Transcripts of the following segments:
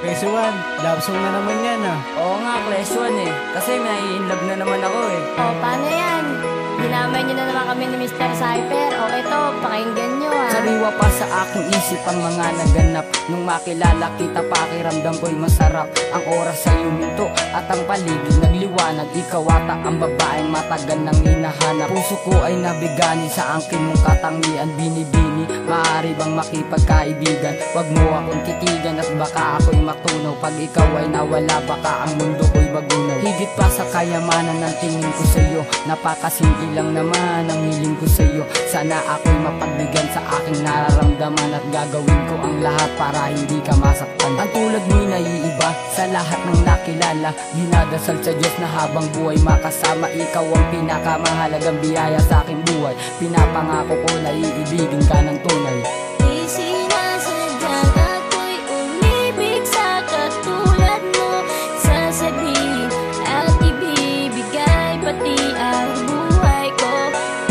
One, love song na naman yan ah. Oo nga, Clash 1 eh. Kasi nai-inlove na naman ako eh. O, paano yan? Dinamay nyo na naman kami ni Mr. Cypher. O, eto, pakinggan nyo ah. Sariwa pa sa aking isip ang mga naganap. Nung makilala kita, pakiramdam ko'y masarap. Ang oras ay huminto at ang paligid nagliwanag. Ikaw ata ang babaeng matagal nang hinahanap. Puso ko ay nabigani sa angkin mong katangian. Binibini, maaari bang makipagkaibigan? Wag mo akong titigan at baka ako'y matunaw. Pag ikaw ay nawala, baka ang mundo ko'y bagunaw. Higit pa sa kayamanan ng tingin ko sa'yo, napakasimple lang naman ang hiling ko sa'yo. Sana ako'y mapagbigyan sa aking nararamdaman at gagawin ko ang lahat para hindi ka masaktan. Ang tulad mo'y naiiba sa lahat ng nakilala. Dinadasal sa Diyos na habang buhay makasama. Ikaw ang pinakamahalagang biyaya sa aking buhay. Pinapangako ko na iibigin ka ng tunay. Di sinasadyang ako'y umibig sa katulad mo. Sasabihin at ibibigay pati ang buhay ko.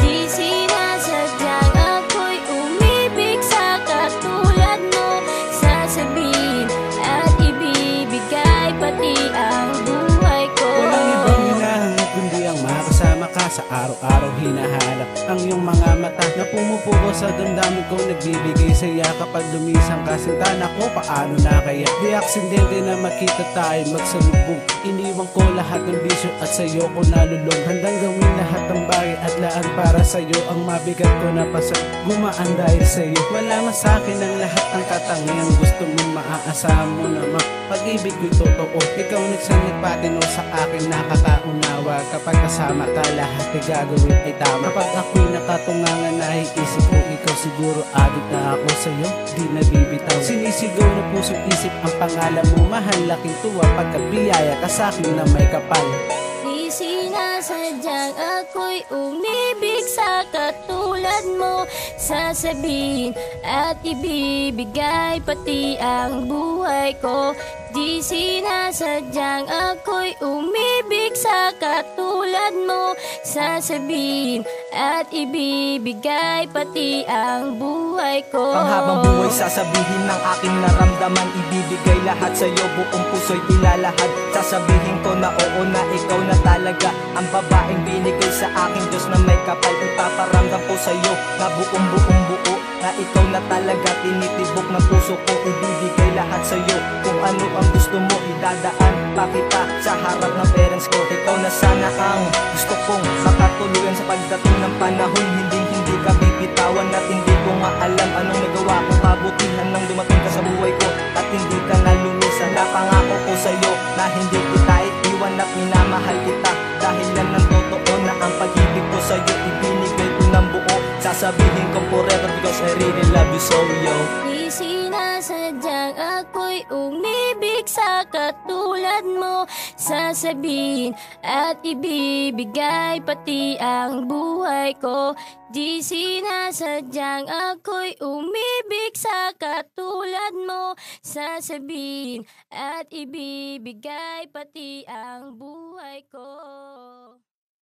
Di sinasadyang ako'y umibig sa katulad mo. Sasabihin at ibibigay pati ang buhay ko. Walang ibang hinahanap kundi ang makasama ka. Sa araw-araw hinahanap ang iyong mga mata na pumupuko sa damdamin ko. Nagbibigay saya kapag lumisang kasintahan ako. Paano na kaya? Di aksidente na makita tayo magsalubong. Iniwan ko lahat ng bisyo at sa'yo ko nalulong. Handang gawin lahat ng bagay at laan para sa'yo. Ang mabigat ko na pasa gumaan dahil sa'yo. Wala man sa'kin ang lahat ng katangian. Gusto mong maaasahan mo naman pag-ibig ko'y totoo. Ikaw nagsanit patino sa akin, nakakaunawa. Kapag kasama ka lahat ay gagawin ay tama. Kapag ako'y nakatungangan nahiisip ko ikaw, siguro adik na ako sa'yo, di nabibitaw. Sinisigaw na pusong isip ang pangalan mo. Mahal laking tuwa pagkabiyaya ka sa'kin na may kapal. Di sinasadyang ako'y umibig sa katulad mo. Sasabihin at ibibigay pati ang buhay ko. Di sinasadyang ako'y umibig sa katulad mo. Sasabihin at ibibigay pati ang buhay ko. Panghabang buhay sasabihin ng aking naramdaman. Ibibigay lahat sa'yo, buong puso'y ilalahad. Sasabihin ko na oo na ikaw na talaga ang babaeng binigay sa aking Diyos na may kapal. Ipaparamdam ko sa'yo na buong buo na ikaw na talaga. Tinitibok ng puso ko, ibibigay lahat sa'yo. Kung ano ang gusto mo, idadaan pa kita sa harap ng parents ko. Ikaw na sana ang gusto kong makatuluyan sa pagdating ng panahon. Hindi ka bibitawan at hindi ko nga alam anong nagawa ko. Kabutihan nang dumating ka sa buhay ko at hindi ka na lumisan. Napangako ko sa'yo na hindi kita iiwan at minamahal kita. Dahil lang ng totoo na ang pag-ibig ko sa'yo ibinigay ko ng buo. Sasabihin ko forever because I really love you so, yo. Di sinasadyang ako'y umibig sa katulad mo. Sasabihin at ibibigay pati ang buhay ko. Di sinasadyang ako'y umibig sa katulad mo. Sasabihin at ibibigay pati ang buhay ko.